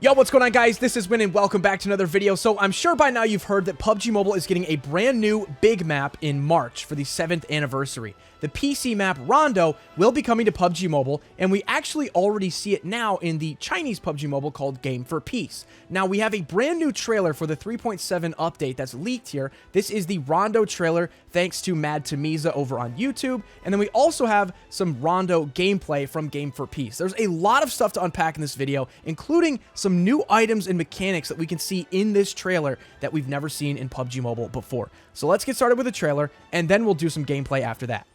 Yo, what's going on, guys? This is Win, and welcome back to another video. So I'm sure by now you've heard that PUBG Mobile is getting a brand new big map in March for the 7th anniversary. The PC map Rondo will be coming to PUBG Mobile, and we actually already see it now in the Chinese PUBG Mobile called Game for Peace. Now, we have a brand new trailer for the 3.7 update that's leaked here. This is the Rondo trailer, thanks to Mad Tamiza over on YouTube. And then we also have some Rondo gameplay from Game for Peace. There's a lot of stuff to unpack in this video, including some new items and mechanics that we can see in this trailer that we've never seen in PUBG Mobile before. So let's get started with the trailer, and then we'll do some gameplay after that.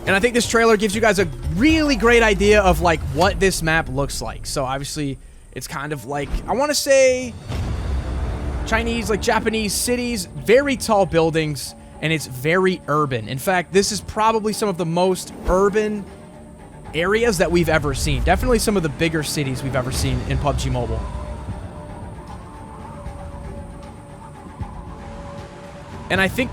And I think this trailer gives you guys a really great idea of like what this map looks like. So obviously it's kind of like, I want to say Chinese, like Japanese cities, very tall buildings, and it's very urban. In fact, this is probably some of the most urban areas that we've ever seen. Definitely some of the bigger cities we've ever seen in PUBG Mobile. And I think,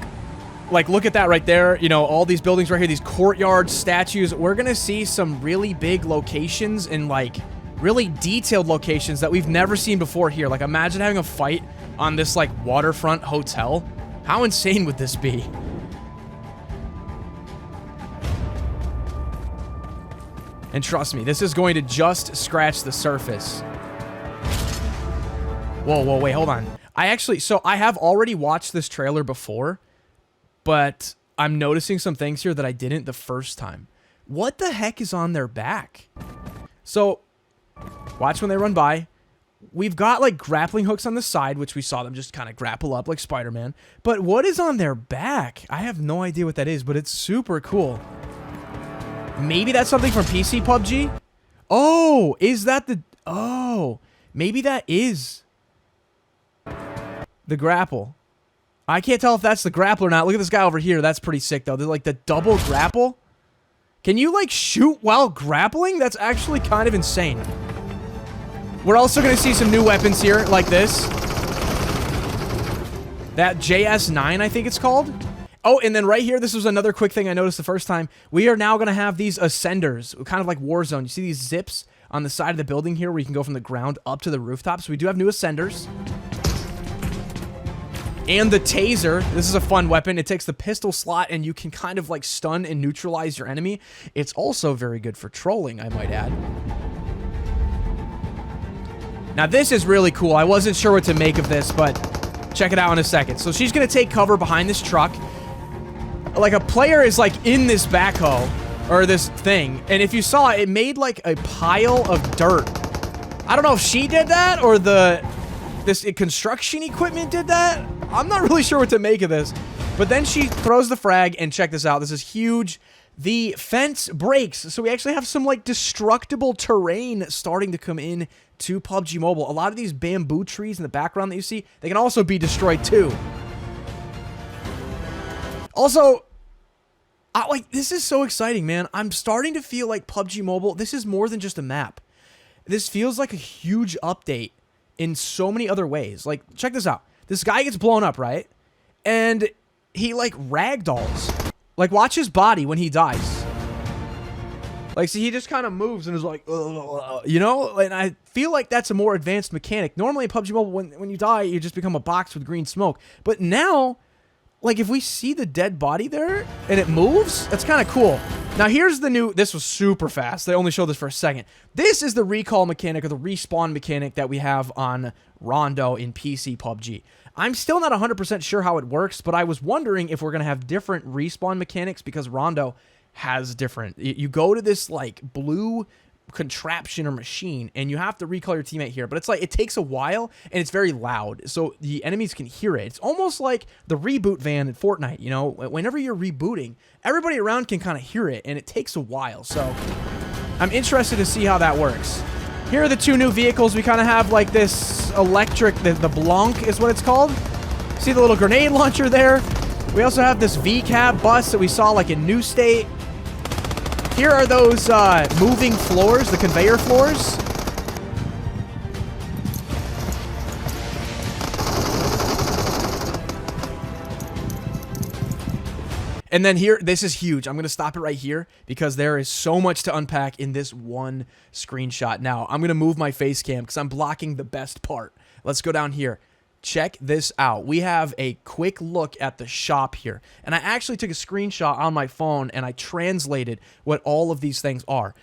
like, look at that right there. You know, all these buildings right here, these courtyards, statues. We're going to see some really big locations and, like, really detailed locations that we've never seen before here. Like, imagine having a fight on this, like, waterfront hotel. How insane would this be? And trust me, this is going to just scratch the surface. Whoa, wait, hold on. So I have already watched this trailer before, but I'm noticing some things here that I didn't the first time. What the heck is on their back? So, watch when they run by. We've got, like, grappling hooks on the side, which we saw them just kind of grapple up like Spider-Man. But what is on their back? I have no idea what that is, but it's super cool. Maybe that's something from PC PUBG? Oh, is that the... Oh, maybe that is the grapple. I can't tell if that's the grapple or not. Look at this guy over here. That's pretty sick, though. They're like the double grapple. Can you, like, shoot while grappling? That's actually kind of insane. We're also going to see some new weapons here, like this. That JS9, I think it's called. Oh, and then right here, this was another quick thing I noticed the first time. We are now going to have these ascenders, kind of like Warzone. You see these zips on the side of the building here where you can go from the ground up to the rooftop. So we do have new ascenders. And the taser. This is a fun weapon. It takes the pistol slot and you can kind of like stun and neutralize your enemy. It's also very good for trolling, I might add. Now this is really cool. I wasn't sure what to make of this, but check it out in a second. So she's going to take cover behind this truck. Like, a player is like in this backhoe or this thing, and if you saw it, it made like a pile of dirt. I don't know if she did that or this construction equipment did that. I'm not really sure what to make of this. But then she throws the frag, and check this out. This is huge. The fence breaks, so we actually have some like destructible terrain starting to come in to PUBG Mobile. A lot of these bamboo trees in the background that you see, they can also be destroyed too. Also, this is so exciting, man. I'm starting to feel like PUBG Mobile, this is more than just a map. This feels like a huge update in so many other ways. Like, check this out. This guy gets blown up, right? And he, like, ragdolls. Like, watch his body when he dies. Like, see, he just kind of moves and is like, you know? And I feel like that's a more advanced mechanic. Normally in PUBG Mobile, when you die, you just become a box with green smoke. But now, like, if we see the dead body there and it moves, that's kind of cool. Now, here's the new... This was super fast. They only showed this for a second. This is the recall mechanic or the respawn mechanic that we have on Rondo in PC PUBG. I'm still not 100% sure how it works, but I was wondering if we're going to have different respawn mechanics because Rondo has different... You go to this, like, blue contraption or machine, and you have to recall your teammate here, but it's like it takes a while and it's very loud, so the enemies can hear it. It's almost like the reboot van in Fortnite. You know, whenever you're rebooting, everybody around can kind of hear it, and it takes a while. So I'm interested to see how that works. Here are the two new vehicles. We kind of have like this electric, the Blanc is what it's called. See the little grenade launcher there? We also have this VCAB bus that we saw like in New State. Here are those moving floors, the conveyor floors. And then here, this is huge. I'm going to stop it right here because there is so much to unpack in this one screenshot. Now, I'm going to move my face cam because I'm blocking the best part. Let's go down here. Check this out. We have a quick look at the shop here. And I actually took a screenshot on my phone and I translated what all of these things are.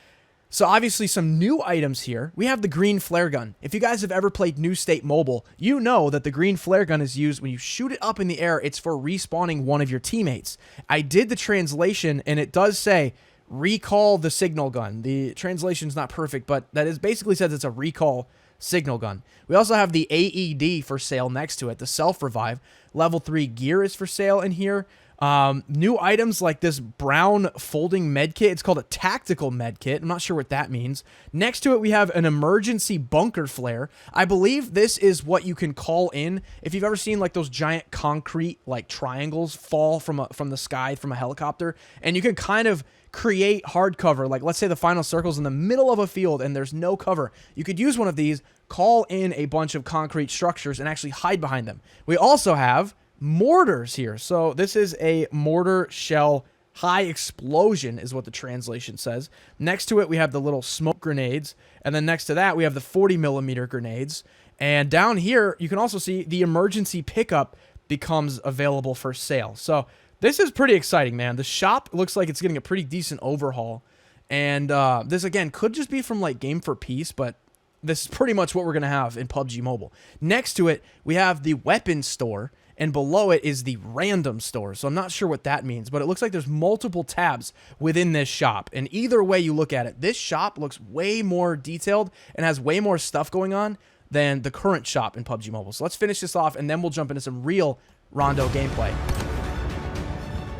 So obviously some new items here. We have the green flare gun. If you guys have ever played New State Mobile, you know that the green flare gun is used when you shoot it up in the air. It's for respawning one of your teammates. I did the translation and it does say recall the signal gun. The translation's not perfect, but that is basically says it's a recall signal gun. We also have the AED for sale next to it. The self-revive. Level 3 gear is for sale in here. New items like this brown folding med kit. It's called a tactical med kit. I'm not sure what that means. Next to it, we have an emergency bunker flare. I believe this is what you can call in. If you've ever seen like those giant concrete like triangles fall from the sky from a helicopter, and you can kind of create hard cover. Like let's say the final circle's in the middle of a field and there's no cover. You could use one of these, call in a bunch of concrete structures and actually hide behind them. We also have mortars here. So this is a mortar shell high explosion is what the translation says. Next to it, we have the little smoke grenades. And then next to that, we have the 40mm grenades. And down here, you can also see the emergency pickup becomes available for sale. So this is pretty exciting, man. The shop looks like it's getting a pretty decent overhaul. And this, again, could just be from like Game for Peace, but this is pretty much what we're going to have in PUBG Mobile. Next to it, we have the weapons store. And below it is the random store. So I'm not sure what that means, but it looks like there's multiple tabs within this shop. And either way you look at it, this shop looks way more detailed and has way more stuff going on than the current shop in PUBG Mobile. So let's finish this off, and then we'll jump into some real Rondo gameplay.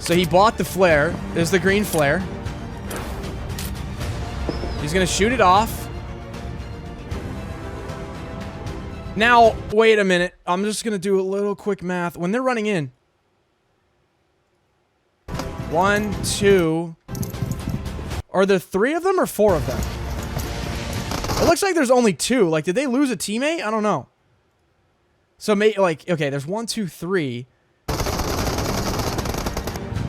So he bought the flare. There's the green flare. He's going to shoot it off. Now, wait a minute. I'm just going to do a little quick math. When they're running in. 1, 2. Are there 3 of them or 4 of them? It looks like there's only 2. Like, did they lose a teammate? I don't know. So, like, okay, there's 1, 2, 3.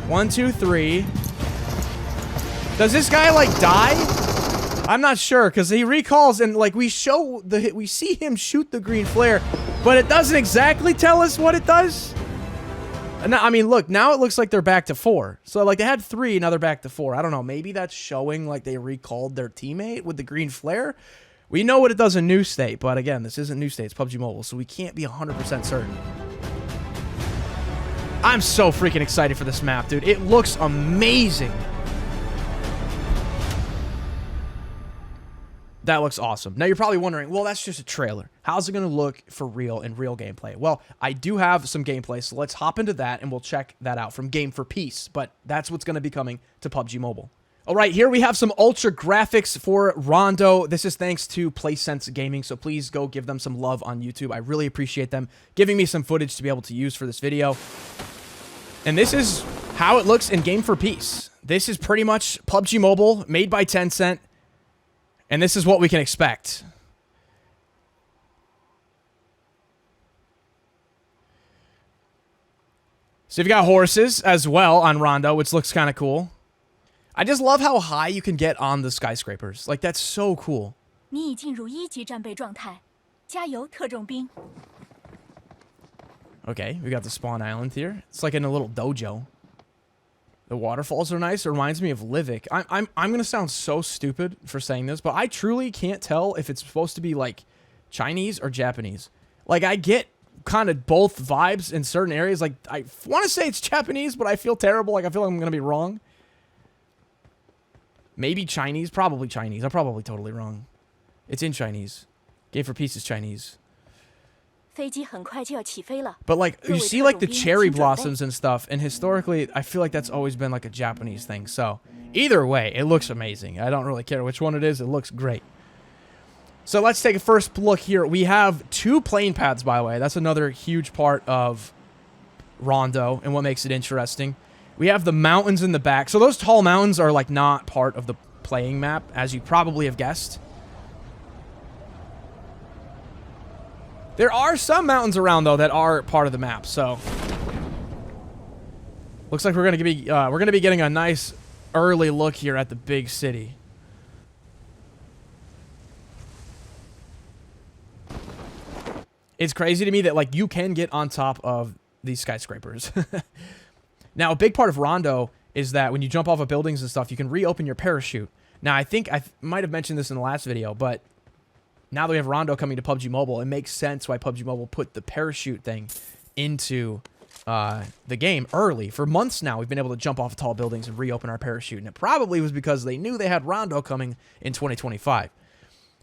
1, 2, 3. Does this guy, like, die? I'm not sure, because he recalls and like we see him shoot the green flare, but it doesn't exactly tell us what it does. Now, I mean, look, now it looks like they're back to 4. So like they had 3, now they're back to 4. I don't know. Maybe that's showing like they recalled their teammate with the green flare. We know what it does in New State, but again, this isn't New State, it's PUBG Mobile, so we can't be 100% certain. I'm so freaking excited for this map, dude. It looks amazing. That looks awesome. Now, you're probably wondering, well, that's just a trailer. How's it going to look for real in real gameplay? Well, I do have some gameplay, so let's hop into that, and we'll check that out from Game for Peace. But that's what's going to be coming to PUBG Mobile. All right, here we have some ultra graphics for Rondo. This is thanks to PlaySense Gaming, so please go give them some love on YouTube. I really appreciate them giving me some footage to be able to use for this video. And this is how it looks in Game for Peace. This is pretty much PUBG Mobile, made by Tencent. And this is what we can expect. So you've got horses as well on Rondo, which looks kind of cool. I just love how high you can get on the skyscrapers. Like, that's so cool. Okay, we got the spawn island here. It's like in a little dojo. The waterfalls are nice. It reminds me of Livik. I'm gonna sound so stupid for saying this, but I truly can't tell if it's supposed to be like Chinese or Japanese. Like, I get kind of both vibes in certain areas. Like, I want to say it's Japanese, but I feel terrible. Like, I feel like I'm gonna be wrong. Maybe Chinese. Probably Chinese. I'm probably totally wrong. It's in Chinese. Game for Peace is Chinese. But like, you see like the cherry blossoms and stuff, and historically I feel like that's always been like a Japanese thing. So either way, it looks amazing. I don't really care which one it is. It looks great. So let's take a first look here. We have 2 plane pads, by the way. That's another huge part of Rondo and what makes it interesting. We have the mountains in the back. So those tall mountains are like not part of the playing map, as you probably have guessed. There are some mountains around, though, that are part of the map, so... Looks like we're gonna be getting a nice early look here at the big city. It's crazy to me that like you can get on top of these skyscrapers. Now, a big part of Rondo is that when you jump off of buildings and stuff, you can reopen your parachute. Now, I think I might have mentioned this in the last video, but now that we have Rondo coming to PUBG Mobile, it makes sense why PUBG Mobile put the parachute thing into the game early. For months now, we've been able to jump off tall buildings and reopen our parachute, and it probably was because they knew they had Rondo coming in 2025.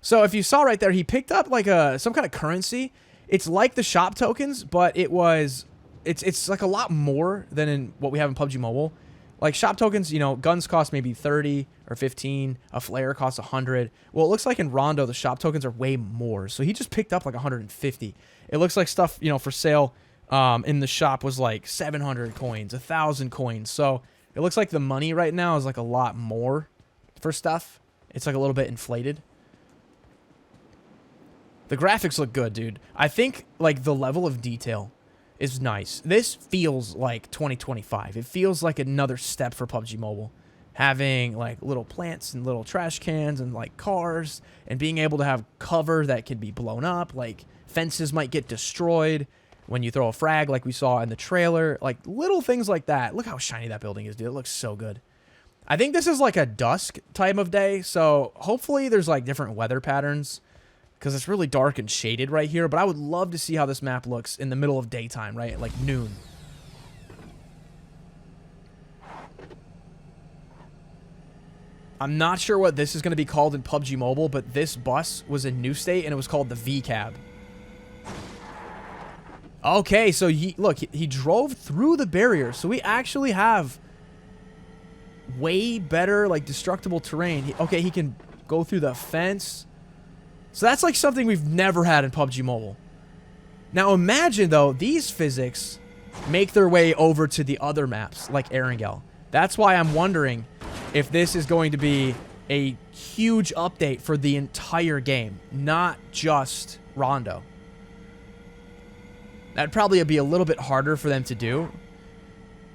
So if you saw right there, he picked up like some kind of currency. It's like the shop tokens, but it's like a lot more than in what we have in PUBG Mobile. Like shop tokens, you know, guns cost maybe 30 or 15. A flare costs 100. Well, it looks like in Rondo, the shop tokens are way more. So he just picked up like 150. It looks like stuff, you know, for sale in the shop was like 700 coins, 1,000 coins. So it looks like the money right now is like a lot more for stuff. It's like a little bit inflated. The graphics look good, dude. I think like the level of detail is nice. This feels like 2025. It feels like another step for PUBG Mobile. Having like little plants and little trash cans and like cars and being able to have cover that can be blown up. Like fences might get destroyed when you throw a frag like we saw in the trailer. Like little things like that. Look how shiny that building is, dude. It looks so good. I think this is like a dusk time of day. So hopefully there's like different weather patterns, because it's really dark and shaded right here. But I would love to see how this map looks in the middle of daytime, right? Like noon. I'm not sure what this is going to be called in PUBG Mobile, but this bus was in New State, and it was called the V-Cab. Okay, so look, he drove through the barrier. So we actually have way better, like, destructible terrain. Okay, he can go through the fence. So that's like something we've never had in PUBG Mobile. Now imagine, though, these physics make their way over to the other maps, like Erangel. That's why I'm wondering if this is going to be a huge update for the entire game, not just Rondo. That'd probably be a little bit harder for them to do,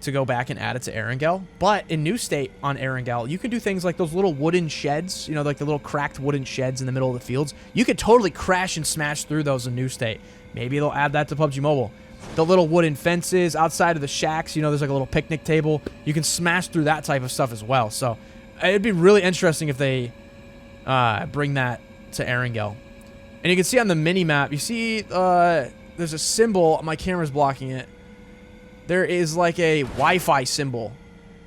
to go back and add it to Erangel. But in New State on Erangel, you can do things like those little wooden sheds, you know, like the little cracked wooden sheds in the middle of the fields. You could totally crash and smash through those in New State. Maybe they'll add that to PUBG Mobile. The little wooden fences outside of the shacks, you know, there's like a little picnic table. You can smash through that type of stuff as well. So it'd be really interesting if they bring that to Erangel. And you can see on the mini-map, you see there's a symbol. My camera's blocking it. There is like a Wi-Fi symbol.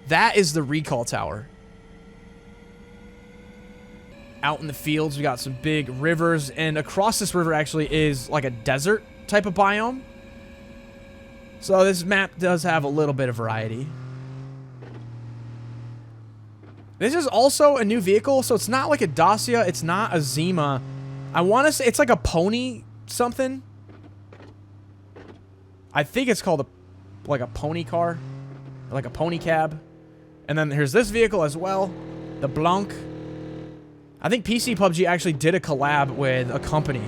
That is the recall tower. Out in the fields, we got some big rivers. And across this river actually is like a desert type of biome. So this map does have a little bit of variety. This is also a new vehicle. So it's not like a Dacia. It's not a Zima. I want to say it's like a pony something. I think it's called like a pony car, like a pony cab. And then here's this vehicle as well, the Blanc. I think PC PUBG actually did a collab with a company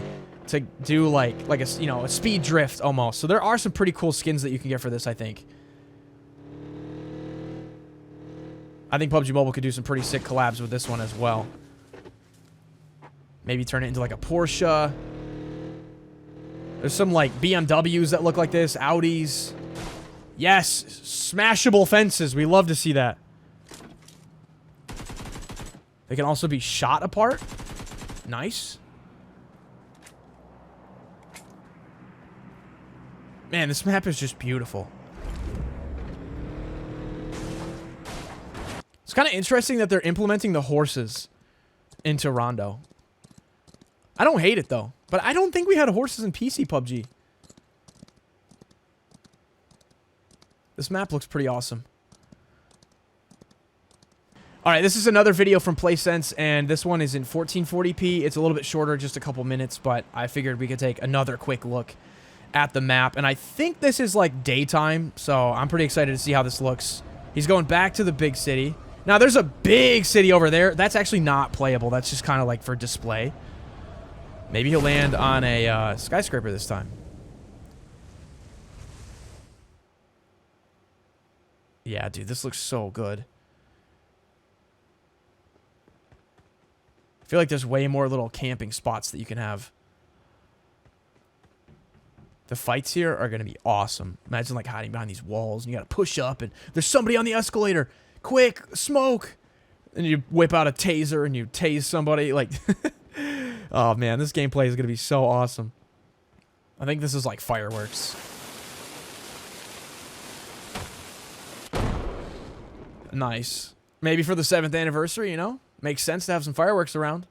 to do like a, you know, a speed drift almost. So there are some pretty cool skins that you can get for this, I think. I think PUBG Mobile could do some pretty sick collabs with this one as well. Maybe turn it into like a Porsche. There's some like BMWs that look like this, Audis. Yes, smashable fences. We love to see that. They can also be shot apart. Nice. Man, this map is just beautiful. It's kind of interesting that they're implementing the horses into Rondo. I don't hate it, though. But I don't think we had horses in PC PUBG. This map looks pretty awesome. Alright, this is another video from PlaySense, and this one is in 1440p. It's a little bit shorter, just a couple minutes, but I figured we could take another quick look at the map. And I think this is like daytime, so I'm pretty excited to see how this looks. He's going back to the big city. Now, there's a big city over there. That's actually not playable. That's just kind of like for display. Maybe he'll land on a skyscraper this time. Yeah, dude, this looks so good. I feel like there's way more little camping spots that you can have. The fights here are going to be awesome. Imagine, like, hiding behind these walls, and you got to push up, and there's somebody on the escalator. Quick, smoke! And you whip out a taser, and you tase somebody. Like, oh, man, this gameplay is going to be so awesome. I think this is like fireworks. Nice. Maybe for the 7th anniversary, you know? Makes sense to have some fireworks around.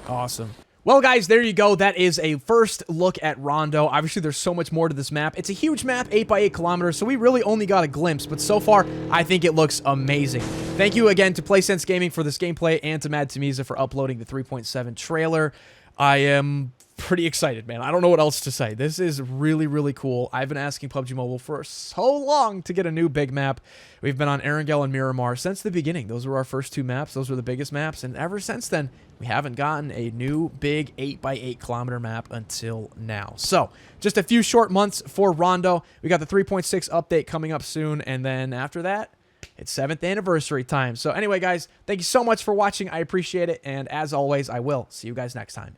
Awesome. Well, guys, there you go. That is a first look at Rondo. Obviously, there's so much more to this map. It's a huge map, 8 by 8 kilometers, so we really only got a glimpse, but so far, I think it looks amazing. Thank you again to PlaySense Gaming for this gameplay and to Mad Tamiza for uploading the 3.7 trailer. I am pretty excited, man. I don't know what else to say. This is really, really cool. I've been asking PUBG Mobile for so long to get a new big map. We've been on Erangel and Miramar since the beginning. Those were our first 2 maps. Those were the biggest maps, and ever since then, we haven't gotten a new big 8 by 8 kilometer map until now. So, just a few short months for Rondo. We got the 3.6 update coming up soon, and then after that, it's 7th anniversary time. So anyway, guys, thank you so much for watching. I appreciate it, and as always, I will see you guys next time.